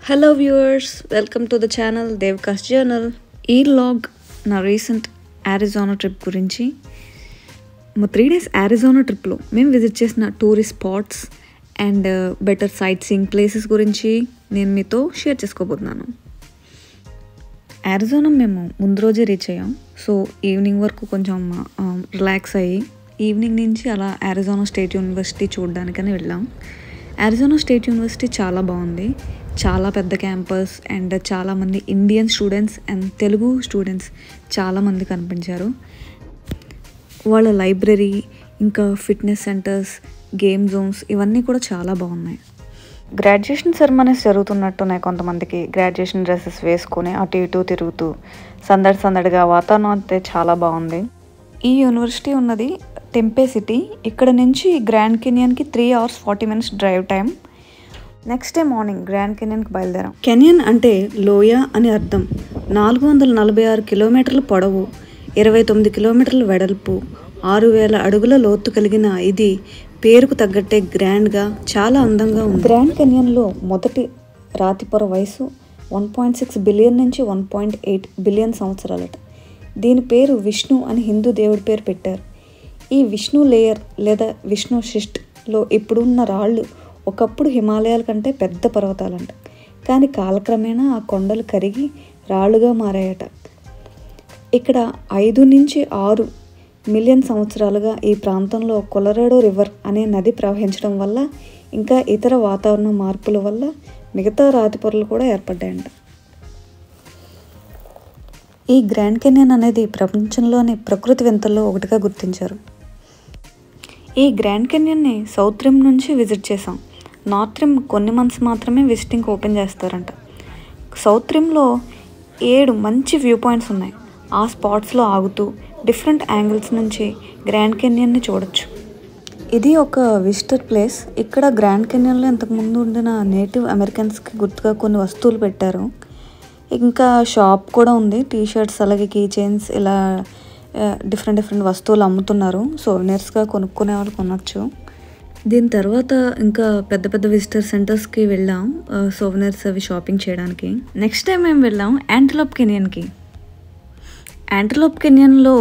Hello viewers, welcome to the channel Devka's Journal. ఈ vlog నా recent Arizona trip గురించి. మా 3 days అరిజోనా ట్రిప్లో మేము విజిట్ చేసిన tourist spots and better sight seeing places గురించి నేను మీతో షేర్ చేసుకోబోతున్నాను. అరిజోనా మేము ముందు రోజే రీచ్ అయ్యాం. సో ఈవినింగ్ వరకు కొంచెం రిలాక్స్ అయ్యి ఈవినింగ్ నుంచి అలా అరిజోనా స్టేట్ యూనివర్సిటీ చూడడానికని వెళ్ళాం. అరిజోనా స్టేట్ యూనివర్సిటీ చాలా బాగుంది. చాలా పెద్ద క్యాంపస్ అండ్ చాలామంది Indian students and Telugu students చాలామంది కనిపించారు. వాళ్ళ లైబ్రరీ ఇంకా ఫిట్నెస్ సెంటర్స్, గేమ్ జోన్స్ ఇవన్నీ కూడా చాలా బాగున్నాయి. గ్రాడ్యుయేషన్ సెరమనీస్ జరుగుతున్నట్టున్నాయి. కొంతమందికి గ్రాడ్యుయేషన్ డ్రెస్సెస్ వేసుకొని అటు ఇటు తిరుగుతూ సందడిగా వాతావరణం అయితే చాలా బాగుంది. ఈ యూనివర్సిటీ ఉన్నది టెంపే సిటీ. ఇక్కడ నుంచి గ్రాండ్ కెనియన్కి 3 hours 40 minutes drive time. Next day morning Grand కెనియన్కి బయలుదేరాం. కెనియన్ అంటే లోయ అని అర్థం. 446 కిలోమీటర్ల పొడవు, 29 కిలోమీటర్ల వెడల్పు, 6000 అడుగుల లోతు కలిగిన ఇది పేరుకు తగ్గట్టే గ్రాండ్గా చాలా అందంగా ఉంది. గ్రాండ్ కెనియన్లో మొదటి రాతిపొర వయసు 1.6 బిలియన్ నుంచి 1.8 బిలియన్ సంవత్సరాలట. దీని పేరు విష్ణు అని హిందూ దేవుడి పేరు పెట్టారు. ఈ విష్ణు లేయర్ లేదా విష్ణు షిస్ట్లో ఇప్పుడున్న రాళ్ళు ఒకప్పుడు హిమాలయాల కంటే పెద్ద పర్వతాలంట. కానీ కాలక్రమేణా ఆ కొండలు కరిగి రాళ్ళుగా మారాయట. ఇక్కడ 5 నుంచి 6 మిలియన్ సంవత్సరాలుగా ఈ ప్రాంతంలో కొలరాడో రివర్ అనే నది ప్రవహించడం వల్ల ఇంకా ఇతర వాతావరణ మార్పుల వల్ల మిగతా రాతి పొరలు కూడా ఏర్పడ్డాయంట. ఈ గ్రాండ్ కెనియన్ అనేది ప్రపంచంలోని ప్రకృతి వింతల్లో ఒకటిగా గుర్తించారు. ఈ గ్రాండ్ కెనియన్ని సౌత్ రిమ్ నుంచి విజిట్ చేసాం. నార్త్ రిమ్ కొన్ని మంత్స్ మాత్రమే విజిటింగ్ ఓపెన్ చేస్తారంట. సౌత్ రిమ్లో 7 మంచి వ్యూ పాయింట్స్ ఉన్నాయి. ఆ స్పాట్స్లో ఆగుతూ డిఫరెంట్ యాంగిల్స్ నుంచి గ్రాండ్ కెనియన్ని చూడొచ్చు. ఇది ఒక విజిటర్ ప్లేస్. ఇక్కడ గ్రాండ్ కెనియన్లో ఇంతకుముందు ఉండిన నేటివ్ అమెరికన్స్కి గుర్తుగా కొన్ని వస్తువులు పెట్టారు. ఇంకా షాప్ కూడా ఉంది. టీషర్ట్స్ అలాగే కీ చైన్స్ ఇలా డిఫరెంట్ వస్తువులు అమ్ముతున్నారు. సోవెనీర్స్గా కొనుక్కునే వాళ్ళు కొనవచ్చు. దీని తర్వాత ఇంకా పెద్ద విజిటర్ సెంటర్స్కి వెళ్ళాం సోవెనీర్స్ అవి షాపింగ్ చేయడానికి. నెక్స్ట్ టైం మేము వెళ్ళాం యాంటలోప్ కెనియన్కి. యాంటలోప్ కెనియన్లో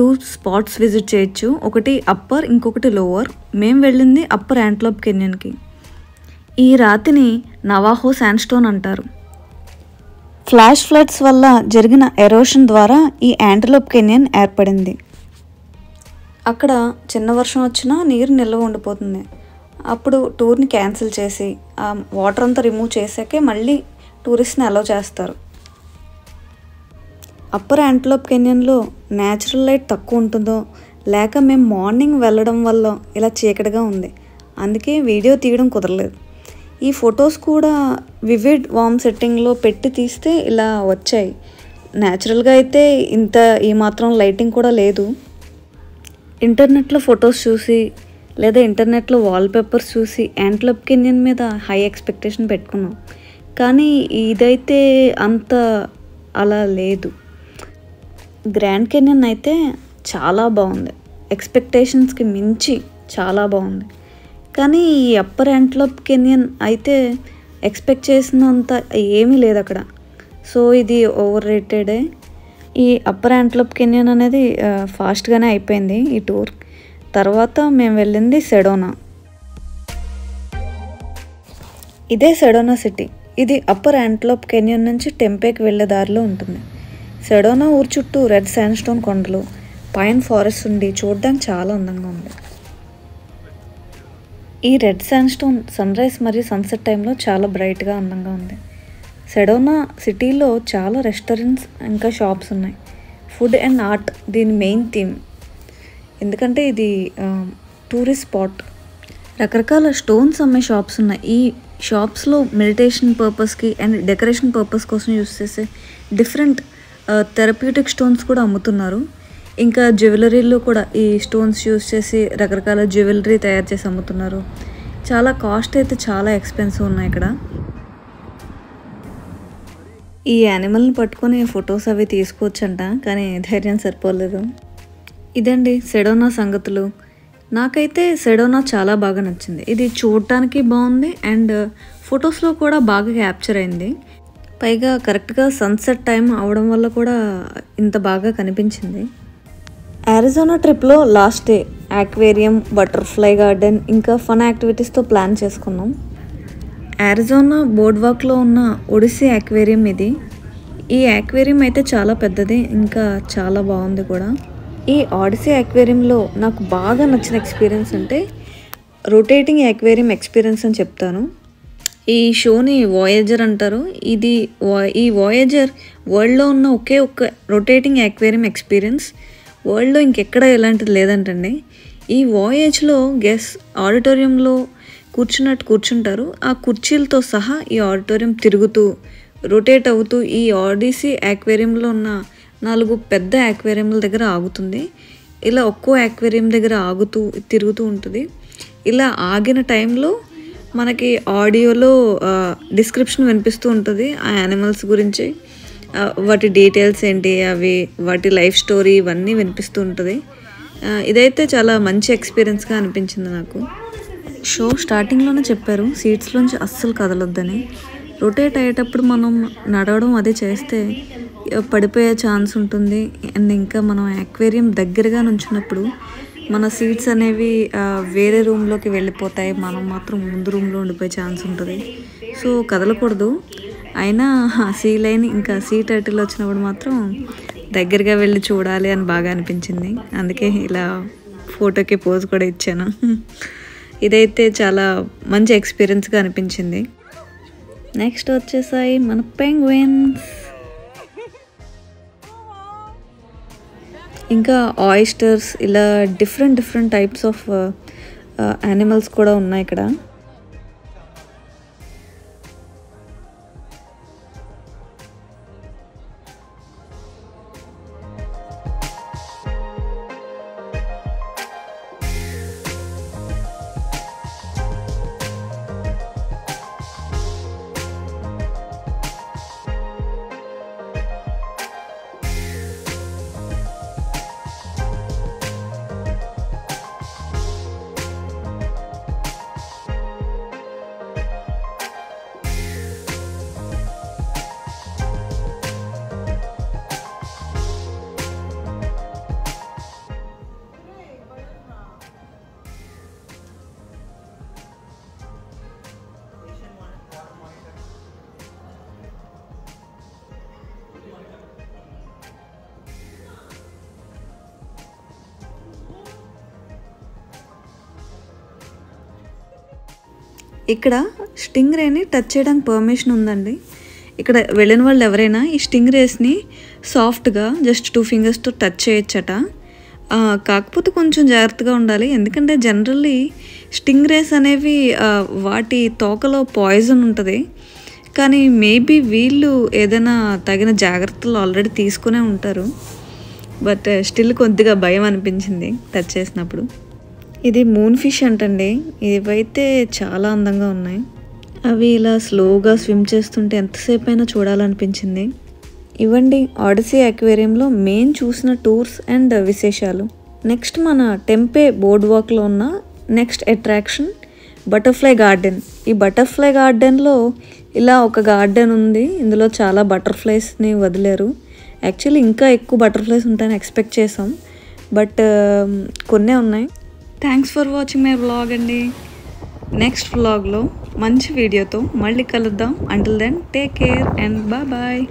2 స్పాట్స్ విజిట్ చేయొచ్చు. ఒకటి అప్పర్, ఇంకొకటి లోవర్. మేము వెళ్ళింది అప్పర్ యాంటలోప్ కెనియన్కి. ఈ రాతిని నవాహో శాండ్స్టోన్ అంటారు. ఫ్లాష్ ఫ్లడ్స్ వల్ల జరిగిన ఎరోషన్ ద్వారా ఈ యాంటలోప్ కెనియన్ ఏర్పడింది. అక్కడ చిన్న వర్షం వచ్చినా నీరు నిల్వ ఉండిపోతుంది. అప్పుడు టూర్ని క్యాన్సిల్ చేసి ఆ వాటర్ అంతా రిమూవ్ చేసాకే మళ్ళీ టూరిస్ట్ని అలౌ చేస్తారు. అప్పర్ యాంటలోప్ కెనియన్లో న్యాచురల్ లైట్ తక్కువ ఉంటుందో లేక మేము మార్నింగ్ వెళ్ళడం వల్ల ఇలా చీకటిగా ఉంది. అందుకే వీడియో తీయడం కుదరలేదు. ఈ ఫొటోస్ కూడా వివిడ్ వామ్ సెట్టింగ్లో పెట్టి తీస్తే ఇలా వచ్చాయి. న్యాచురల్గా అయితే ఈ మాత్రం లైటింగ్ కూడా లేదు. ఇంటర్నెట్లో ఫొటోస్ చూసి లేదా ఇంటర్నెట్లో వాల్పేపర్స్ చూసి యాంటలోప్ కెనియన్ మీద హై ఎక్స్పెక్టేషన్ పెట్టుకున్నాం. కానీ ఇదైతే అంత అలా లేదు. గ్రాండ్ కెనియన్ అయితే చాలా బాగుంది. ఎక్స్పెక్టేషన్స్కి మించి చాలా బాగుంది. కానీ ఈ అప్పర్ యాంటలోప్ కెనియన్ అయితే ఎక్స్పెక్ట్ చేసినంత ఏమీ లేదు అక్కడ. సో ఇది ఓవర్ రేటెడే. ఈ అప్పర్ యాంటలోప్ కెనియన్ అనేది ఫాస్ట్గానే అయిపోయింది ఈ టూర్. తర్వాత మేము వెళ్ళింది సెడోనా. ఇదే సెడోనా సిటీ. ఇది అప్పర్ యాంటలోప్ కెనియన్ నుంచి టెంపేకి వెళ్ళే దారిలో ఉంటుంది. సెడోనా ఊరు చుట్టూ రెడ్ శాండ్స్టోన్ కొండలు, పైన్ ఫారెస్ట్ ఉండి చూడడానికి చాలా అందంగా ఉంది. ఈ రెడ్ శాండ్స్టోన్ సన్ రైజ్ మరియు సన్సెట్ టైంలో చాలా బ్రైట్గా అందంగా ఉంది. సెడోనా సిటీలో చాలా రెస్టారెంట్స్ ఇంకా షాప్స్ ఉన్నాయి. ఫుడ్ అండ్ ఆర్ట్ దీని మెయిన్ థీమ్. ఎందుకంటే ఇది టూరిస్ట్ స్పాట్. రకరకాల స్టోన్స్ అమ్మే షాప్స్ ఉన్నాయి. ఈ షాప్స్లో మెడిటేషన్ పర్పస్కి అండ్ డెకరేషన్ పర్పస్ కోసం యూస్ చేసే డిఫరెంట్ థెరప్యూటిక్ స్టోన్స్ కూడా అమ్ముతున్నారు. ఇంకా జ్యువెలరీలో కూడా ఈ స్టోన్స్ యూస్ చేసి రకరకాల జ్యువెలరీ తయారు చేసి అమ్ముతున్నారు. చాలా కాస్ట్ అయితే చాలా ఎక్స్పెన్సివ్ ఉన్నాయి ఇక్కడ. ఈ యానిమల్ని పట్టుకొని ఫొటోస్ అవి తీసుకోవచ్చంట, కానీ ధైర్యం సరిపోలేదు. ఇదండి సెడోనా సంగతులు. నాకైతే సెడోనా చాలా బాగా నచ్చింది. ఇది చూడటానికి బాగుంది అండ్ ఫొటోస్లో కూడా బాగా క్యాప్చర్ అయింది. పైగా కరెక్ట్గా సన్సెట్ టైం అవడం వల్ల కూడా ఇంత బాగా కనిపించింది. అరిజోనా ట్రిప్లో last day aquarium, butterfly garden ఇంకా ఫన్ యాక్టివిటీస్తో ప్లాన్ చేసుకున్నాం. అరిజోనా బోర్డ్ వాక్లో ఉన్న ఒడిసీ ఆక్వేరియం ఇది. ఈ ఆక్వేరియం అయితే చాలా పెద్దది, ఇంకా చాలా బాగుంది కూడా. ఈ ఆడిసీ ఆక్వేరియంలో నాకు బాగా నచ్చిన ఎక్స్పీరియన్స్ అంటే రొటేటింగ్ ఆక్వేరియం ఎక్స్పీరియన్స్ అని చెప్తాను. ఈ షోని వాయేజర్ అంటారు. ఈ వాయేజర్ వరల్డ్లో ఉన్న ఒకే ఒక్క రొటేటింగ్ ఆక్వేరియం ఎక్స్పీరియన్స్. వరల్డ్లో ఇంకెక్కడ ఇలాంటిది లేదంటండి. ఈ వాయేజ్లో ఆడిటోరియంలో కూర్చుంటారు. ఆ కుర్చీలతో సహా ఈ ఆడిటోరియం తిరుగుతూ రొటేట్ అవుతూ ఈ ఆడిసీ ఆక్వేరియంలో ఉన్న 4 పెద్ద ఆక్వేరియంల దగ్గర ఆగుతుంది. ఇలా ఒక్కో ఆక్వేరియం దగ్గర ఆగుతూ తిరుగుతూ ఉంటుంది. ఇలా ఆగిన టైంలో మనకి ఆడియోలో డిస్క్రిప్షన్ వినిపిస్తూ ఉంటుంది ఆ యానిమల్స్ గురించి, వాటి డీటెయిల్స్ ఏంటి, అవి వాటి లైఫ్ స్టోరీ ఇవన్నీ వినిపిస్తూ ఉంటుంది. ఇదైతే చాలా మంచి ఎక్స్పీరియన్స్గా అనిపించింది నాకు. షో స్టార్టింగ్లోనే చెప్పారు సీట్స్లోంచి అస్సలు కదలొద్దని. రొటేట్ అయ్యేటప్పుడు మనం నడవడం అది చేస్తే పడిపోయే ఛాన్స్ ఉంటుంది. అండ్ ఇంకా మనం ఆక్వేరియం దగ్గరగా నుంచున్నప్పుడు మన సీట్స్ అనేవి వేరే రూమ్లోకి వెళ్ళిపోతాయి. మనం మాత్రం ముందు రూమ్లో ఉండిపోయే ఛాన్స్ ఉంటుంది. సో కదలకూడదు. అయినా సీ లైన్ ఇంకా సీ టైటిల్ వచ్చినప్పుడు మాత్రం దగ్గరగా వెళ్ళి చూడాలి అని బాగా అనిపించింది. అందుకే ఇలా ఫోటోకి పోజ్ కూడా ఇచ్చాను. ఇదైతే చాలా మంచి ఎక్స్పీరియన్స్గా అనిపించింది. నెక్స్ట్ వచ్చేసాయి మన పెంగ్విన్స్. ఇంకా ఆయిస్టర్స్, ఇలా డిఫరెంట్ టైప్స్ ఆఫ్ యానిమల్స్ కూడా ఉన్నాయి ఇక్కడ. ఇక్కడ స్టింగ్ రేని టచ్ చేయడానికి పర్మిషన్ ఉందండి. ఇక్కడ వెళ్ళిన వాళ్ళు ఎవరైనా ఈ స్టింగ్ రేస్ని సాఫ్ట్గా జస్ట్ 2 ఫింగర్స్తో టచ్ చేయొచ్చట. కాకపోతే కొంచెం జాగ్రత్తగా ఉండాలి. ఎందుకంటే జనరల్లీ స్టింగ్ రేస్ అనేవి వాటి తోకలో పాయిజన్ ఉంటుంది. కానీ మేబీ వీళ్ళు ఏదైనా తగిన జాగ్రత్తలు ఆల్రెడీ తీసుకునే ఉంటారు. బట్ స్టిల్ కొద్దిగా భయం అనిపించింది టచ్ చేసినప్పుడు. ఇది మూన్ ఫిష్ అంటండి. ఇవైతే చాలా అందంగా ఉన్నాయి. అవి ఇలా స్లోగా స్విమ్ చేస్తుంటే ఎంతసేపు అయినా చూడాలనిపించింది. ఇవ్వండి ఆడిసీ అక్వేరియంలో మెయిన్ చూసిన టూర్స్ అండ్ విశేషాలు. నెక్స్ట్ మన టెంపే బోర్డ్ వాక్లో ఉన్న నెక్స్ట్ అట్రాక్షన్ బటర్ఫ్లై గార్డెన్. ఈ బటర్ఫ్లై గార్డెన్లో ఇలా ఒక గార్డెన్ ఉంది. ఇందులో చాలా బటర్ఫ్లైస్ని వదిలేరు. యాక్చువల్లీ ఇంకా ఎక్కువ బటర్ఫ్లైస్ ఉంటాయని ఎక్స్పెక్ట్ చేసాం, బట్ కొన్నే ఉన్నాయి. Thanks for watching my vlog అండి. నెక్స్ట్ వ్లాగ్లో మంచి వీడియోతో మళ్ళీ కలుద్దాం. Until then take care and bye.